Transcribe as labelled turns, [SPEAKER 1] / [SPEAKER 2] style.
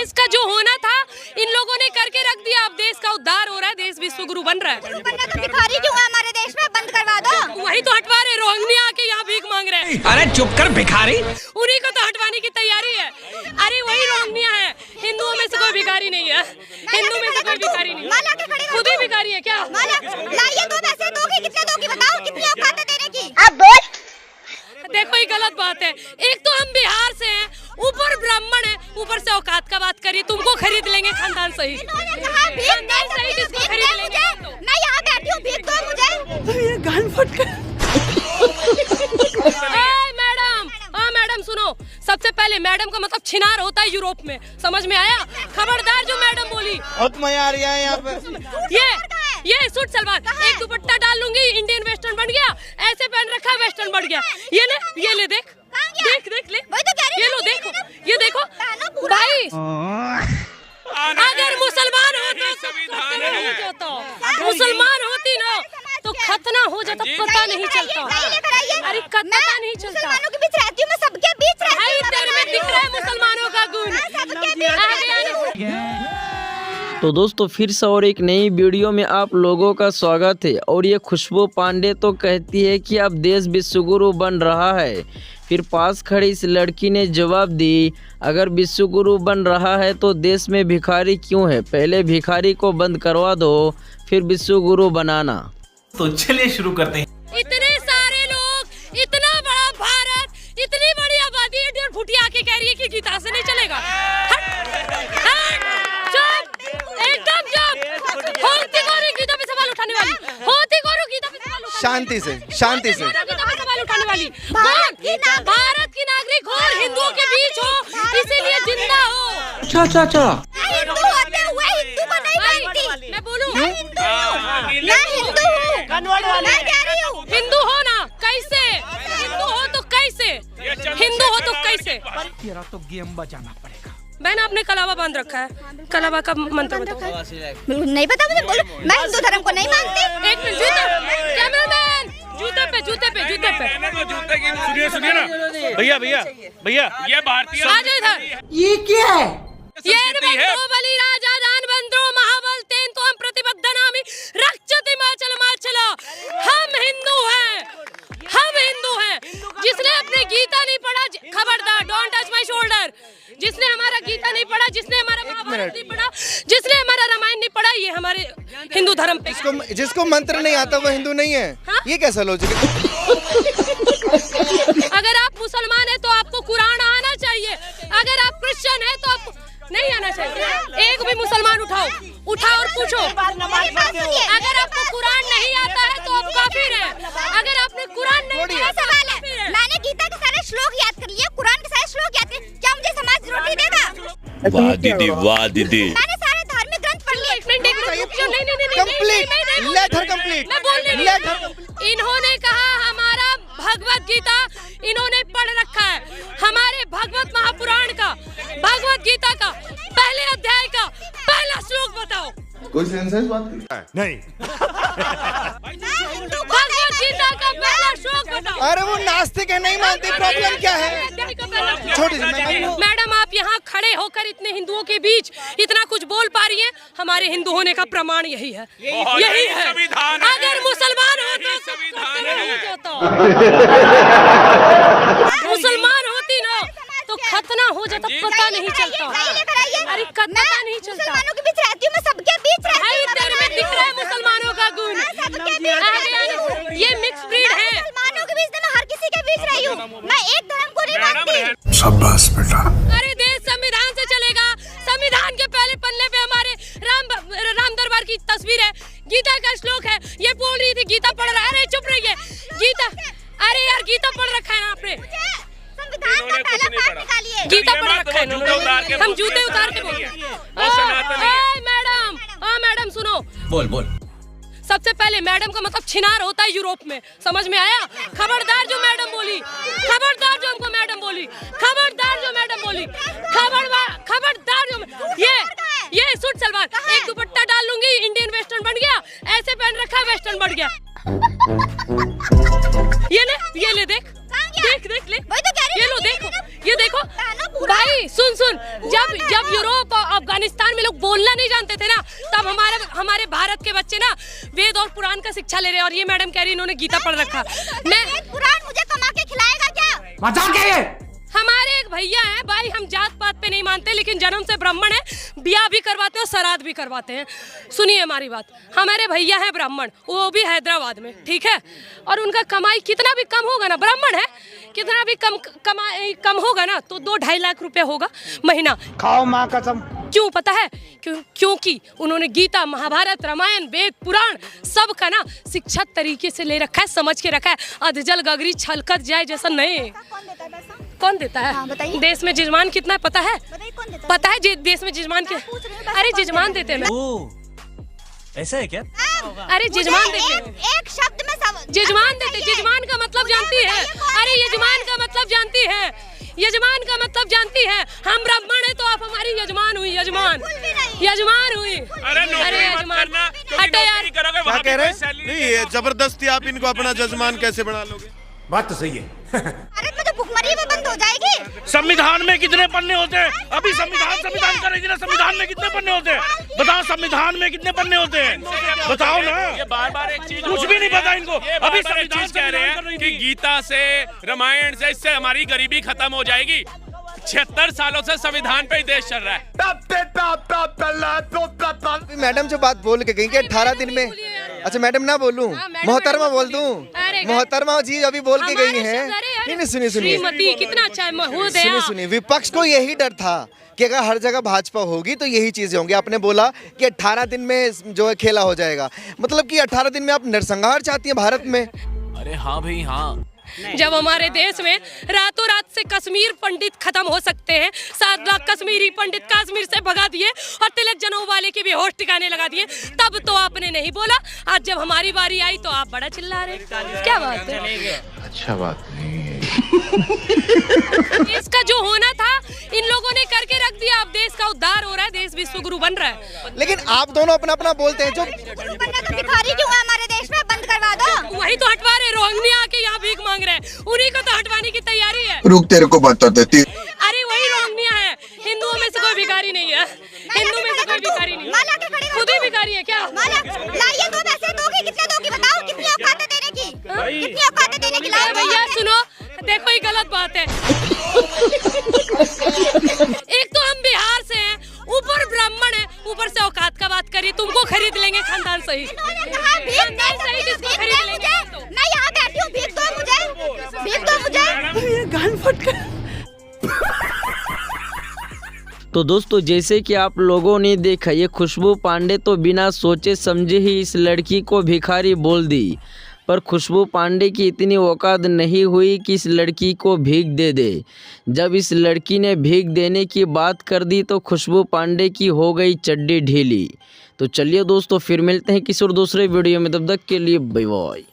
[SPEAKER 1] देश का जो होना था इन लोगों ने करके रख दिया। अब देश का उद्धार हो रहा है, देश विश्व गुरु बन रहा है।
[SPEAKER 2] तो भिखारी क्यों है हमारे देश में? बंद करवा दो।
[SPEAKER 1] वही तो हटवा रहे, रोहिंग्या आके यहाँ भीख मांग रहे हैं।
[SPEAKER 3] अरे चुप कर भिखारी,
[SPEAKER 1] उन्हीं को तो हटवाने की तैयारी है। अरे वही रोहिंग्या है, हिंदुओं में से कोई भिखारी नहीं है। हिंदू में से कोई भिखारी नहीं है, खुद ही भिखारी है क्या?
[SPEAKER 2] लाइए दो पैसे दोगे, कितने दोगी बताओ, कितनी औकात है देने की?
[SPEAKER 4] अब बोल।
[SPEAKER 1] देखो ये गलत बात है। एक तो हम बिहार से हैं, ऊपर ब्राह्मण है, ऊपर से औकात का बात करिए। तुमको खरीद लेंगे खानदान सही, खानदान सही किसको खरीद लेंगे?
[SPEAKER 2] मैं यहाँ बैठी हूँ, भीख दो मुझे।
[SPEAKER 1] ये गान फट गया। मैडम सुनो, सबसे पहले मैडम का मतलब छिनार होता है यूरोप में, समझ में आया? खबरदार जो मैडम बोली।
[SPEAKER 5] बहुत मजा आ रहा है यहाँ पे।
[SPEAKER 1] ये सूट सलवार, एक दुपट्टा डाल लूंगी, इंडियन वेस्टर्न बन गया। ऐसे पहन रखा वेस्टर्न बन गया। ये ले देख ले, ये लो देखो, ये देखो भाई। अगर मुसलमान होता, मुसलमान होती ना तो खतना हो जाता, पता नहीं चलता। अरे पता नहीं चलता।
[SPEAKER 2] मुसलमानों के बीच रहती हूँ मैं, सबके बीच रहती हूँ।
[SPEAKER 1] तेरे में दिख रहा है मुसलमानों का गुण।
[SPEAKER 6] तो दोस्तों फिर से और एक नई वीडियो में आप लोगों का स्वागत है। और ये खुशबू पांडे तो कहती है कि अब देश विश्वगुरु बन रहा है। फिर पास खड़ी इस लड़की ने जवाब दी, अगर विश्वगुरु बन रहा है तो देश में भिखारी क्यों है? पहले भिखारी को बंद करवा दो, फिर विश्वगुरु बनाना।
[SPEAKER 3] तो चलिए शुरू करते हैं।
[SPEAKER 1] इतने सारे लोग, इतना बड़ा भारत, इतनी बड़ी आबादी, फुटिया के कह रही है कि गीता से नहीं चलेगा। एकदम चुप। होती कौन गीता पे सवाल उठाने वाली? होती कौन गीता पे सवाल उठाने?
[SPEAKER 5] शांति से
[SPEAKER 1] गीता पे सवाल उठाने वाली कौन? भारत की नागरिक हो, हिंदुओं के बीच हो, इसीलिए जिंदा हो।
[SPEAKER 6] अच्छा
[SPEAKER 2] हिंदू होते हुए हिंदू को नहीं मानती।
[SPEAKER 1] मैं बोलूं
[SPEAKER 2] मैं हिंदू हूँ, मैं कह रही हूँ।
[SPEAKER 1] हिंदू हो ना, कैसे? हिंदू हो तो कैसे? हिंदू हो तो कैसे?
[SPEAKER 3] तेरा तो गेम बजाना पड़ेगा।
[SPEAKER 1] बहन आपने कलावा बांध रखा है, कलावा का मंत्र बताओ।
[SPEAKER 2] बिल्कुल नहीं पता मुझे, बोलो। मैं हिंदू धर्म को नहीं मानती।
[SPEAKER 1] एक मिनट, कैमरामैन, जूते पे।
[SPEAKER 7] सुनिए ना भैया, ये भारतीय
[SPEAKER 1] आ जाओ इधर।
[SPEAKER 4] ये क्या है?
[SPEAKER 1] ये बंदो बलि राजा दान बंदो महाबल तेन तो हम प्रतिबद्ध नामी रक्षति माचल माचला। हम हिंदू हैं। जिसने अपने गीता नहीं पढ़ा, खबरदार, डोंट टच माय शोल्डर। जिसने हमारा गीता नहीं पढ़ा, जिसने हमारा महाभारत नहीं पढ़ा, जिसने हमारा रामायण नहीं पढ़ा, ये हमारे हिंदू धर्म पे।
[SPEAKER 5] जिसको मंत्र नहीं आता वो हिंदू नहीं है।
[SPEAKER 1] हाँ?
[SPEAKER 5] ये कैसा लॉजिक है?
[SPEAKER 1] अगर आप मुसलमान हैं तो आपको कुरान आना चाहिए। अगर आप क्रिश्चियन हैं तो आपको नहीं आना चाहिए। एक भी मुसलमान उठाओ और पूछो। अगर आपको कुरान नहीं आता है तो आप काफिर हैं। अगर आपने कुरान नहीं पढ़ा,
[SPEAKER 2] सवाल है, मैंने गीता के सारे श्लोक याद कर लिए, कुरान के सारे श्लोक याद कर, क्या मुझे समाज रोटी देगा?
[SPEAKER 7] वाह दीदी।
[SPEAKER 2] मैंने सारे धार्मिक ग्रंथ पढ़ लिए।
[SPEAKER 1] इन्होंने कहा हमारा भगवत गीता इन्होंने पढ़ रखा है। हमारे भगवत महापुराण का, भगवत गीता का पहले अध्याय का पहला श्लोक बताओ।
[SPEAKER 5] कोई सेंस बात
[SPEAKER 7] नहीं।
[SPEAKER 1] भगवत गीता का पहला श्लोक बताओ।
[SPEAKER 5] अरे वो नास्तिक है, नहीं मानते। प्रॉब्लम क्या है? छोटी
[SPEAKER 1] मैडम, आप यहाँ खड़े होकर इतने हिंदुओं के बीच इतना कुछ बोल पा रही हैं, हमारे हिंदू होने का प्रमाण यही है। अगर मुसलमान हो मुसलमान होती ना तो खतना हो जाता, पता नहीं चलता। अरे पता नहीं चलता।
[SPEAKER 2] मुसलमानों के बीच रहती हूँ मैं, सबके बीच रहती हूँ।
[SPEAKER 1] तेरे में दिख रहा है मुसलमानों का गुण। ये मिक्स ब्रीड है।
[SPEAKER 2] मुसलमानों के बीच मैं हर किसी के बीच रही हूँ। मैं एक धर्म को नहीं मानती।
[SPEAKER 5] शाबाश बेटा।
[SPEAKER 1] अरे देश संविधान से चलेगा। संविधान के पहले पन्ने पे हमारे राम दरबार की तस्वीर है, गीता का श्लोक है। ये बोल रही थी गीता पढ़ रहा है। अरे चुप रहिए, गीता। अरे यार गीता पढ़ रखा है ना आपने?
[SPEAKER 2] संविधान का पहला पाठ निकालिए।
[SPEAKER 1] गीता पढ़ रखा है। हम जूते उतार के बोल। मैडम सुनो।
[SPEAKER 3] बोल।
[SPEAKER 1] सबसे पहले मैडम का मतलब छिनार होता है यूरोप में, समझ में आया? खबरदार जो मैडम बोली, खबरदार जो हमको मैडम बोली, खबरदार जो मैडम बोली, खबरदार जो ये सूट सलवार, एक दुपट्टा डाल लूंगी, इंडियन वेस्टर्न बन गया। ऐसे पहन रखा है, वेस्टर्न बन गया। ये ले देख ले, ये लो देखो, ये देखो भाई। सुन जब यूरोप आपके बच्चे ना वेद और पुराण का शिक्षा ले रहे हैं और ये मैडम कह रही इन्होंने गीता पढ़ रखा। मैं
[SPEAKER 2] कुरान मुझे कमा के खिलाएगा क्या?
[SPEAKER 3] मजाक है ये।
[SPEAKER 1] हमारे एक भैया हैं भाई, हम जात पात पे नहीं मानते लेकिन जन्म से ब्राह्मण है, ब्याह भी करवाते हैं और श्राद्ध भी करवाते हैं। सुनिए हमारी बात, हमारे भैया हैं ब्राह्मण, वो भी हैदराबाद में, ठीक है, और उनका कमाई कितना भी कम होगा ना, ब्राह्मण है, कितना भी कमाई कम होगा ना तो 2-2.5 लाख रुपए होगा महीना।
[SPEAKER 3] खाओ माँ कसम।
[SPEAKER 1] क्यों पता है? क्योंकि उन्होंने गीता, महाभारत, रामायण, वेद, पुराण सब का ना शिक्षा तरीके से ले रखा है, समझ के रखा है। अधजल गगरी छलकत जाए जैसा नहीं।
[SPEAKER 2] कौन देता है पैसा?
[SPEAKER 1] कौन देता है?
[SPEAKER 2] हाँ, बताइए।
[SPEAKER 1] देश में जजमान कितना है पता है?
[SPEAKER 2] बताइए कौन देता है?
[SPEAKER 1] पता है देश में जजमान के? अरे जजमान देते हैं।
[SPEAKER 4] ऐसा है क्या?
[SPEAKER 1] अरे जजमान देते हैं।
[SPEAKER 2] एक शब्द में
[SPEAKER 1] जजमान देते, यजमान का मतलब जानती है? अरे यजमान का मतलब जानती है? यजमान का मतलब जानती है? हम ब्राह्मण है तो आप हमारी यजमान हुई, यजमान हुई।
[SPEAKER 7] अरे
[SPEAKER 1] यजमान हटे यार।
[SPEAKER 5] क्या कह रहे हैं? नहीं, ये जबरदस्ती आप इनको अपना जजमान कैसे बना लोगे?
[SPEAKER 3] बात तो सही है।
[SPEAKER 2] भारत में तो भुखमरी भी बंद हो जाएगी।
[SPEAKER 7] संविधान में कितने पन्ने होते हैं? अभी संविधान करेगी ना, संविधान में कितने पन्ने होते हैं? बताओ संविधान में कितने पन्ने होते हैं? बताओ ना।
[SPEAKER 8] ये बार एक चीज
[SPEAKER 7] कुछ भी नहीं पता इनको।
[SPEAKER 8] अभी संविधान कह रहे हैं कि गीता से, रामायण से, इससे हमारी गरीबी खत्म हो जाएगी। 76 सालों से संविधान पे ही देश चल रहा है।
[SPEAKER 5] मैडम जो बात बोल के गई कि 18 दिन में, अच्छा मैडम ना बोलूं, मोहतरमा बोल दूं, मोहतरमा जी अभी बोल के गई हैं। नहीं सुनिए
[SPEAKER 1] श्रीमती कितना अच्छा है महोदया।
[SPEAKER 5] सुनिए विपक्ष को यही डर था कि अगर हर जगह भाजपा होगी तो यही चीजें होंगी। आपने बोला कि 18 दिन में जो है खेला हो जाएगा, मतलब कि 18 दिन में आप नरसंहार चाहती हैं भारत में?
[SPEAKER 4] अरे हाँ भाई हाँ।
[SPEAKER 1] जब हमारे देश में रातों रात से कश्मीर पंडित खत्म हो सकते हैं, 7 लाख कश्मीरी पंडित कश्मीर से भगा दिए और तिलक जनेऊ वाले के भी होश ठिकाने लगा दिए, तब तो आपने नहीं बोला। आज जब हमारी बारी आई तो आप बड़ा चिल्ला रहे। क्या बात है?
[SPEAKER 9] अच्छा बात नहीं है।
[SPEAKER 1] देश का जो होना था इन लोगों ने करके रख दिया। अब देश का उद्धार हो रहा है, देश विश्व गुरु बन रहा है।
[SPEAKER 5] लेकिन आप दोनों अपना अपना बोलते हैं। जो
[SPEAKER 2] बनना तो भिखारी क्यों है हमारे देश में? बंद करवा दो।
[SPEAKER 1] वही तो हटवा रहे, रोहिंग्या आके यहाँ भीख मांग रहे हैं, उन्हीं को तो हटवाने की तैयारी है।
[SPEAKER 9] रुक तेरे को बता देती।
[SPEAKER 1] अरे वही रोहिंग्या है, हिंदुओं में से कोई भिखारी नहीं है। हिंदू में से कोई भिखारी नहीं है, खुद ही भिखारी है क्या?
[SPEAKER 2] लाइए दो पैसे दोगे, कितने दोगे बताओ? कितनी औकात है देने की? कितनी औकात है देने की?
[SPEAKER 1] अरे भैया सुनो, देखो ये गलत बात है। एक तो हम बिहार से हैं, ऊपर ब्राह्मण है, ऊपर से औकात का बात करिए। तुमको खरीद लेंगे खानदान सही, खानदान सही किसको खरीद लेंगे?
[SPEAKER 2] मैं यहाँ बैठी हूँ, भीख दो मुझे, भीख दो मुझे।
[SPEAKER 1] गाल फट कर।
[SPEAKER 6] तो दोस्तों जैसे कि आप लोगों ने देखा, ये खुशबू पांडे तो बिना सोचे समझे ही इस लड़की को भिखारी बोल दी। पर खुशबू पांडे की इतनी औकात नहीं हुई कि इस लड़की को भीख दे दे। जब इस लड़की ने भीख देने की बात कर दी तो खुशबू पांडे की हो गई चड्डी ढीली। तो चलिए दोस्तों फिर मिलते हैं किसी और दूसरे वीडियो में, तब तक के लिए बाय बाय।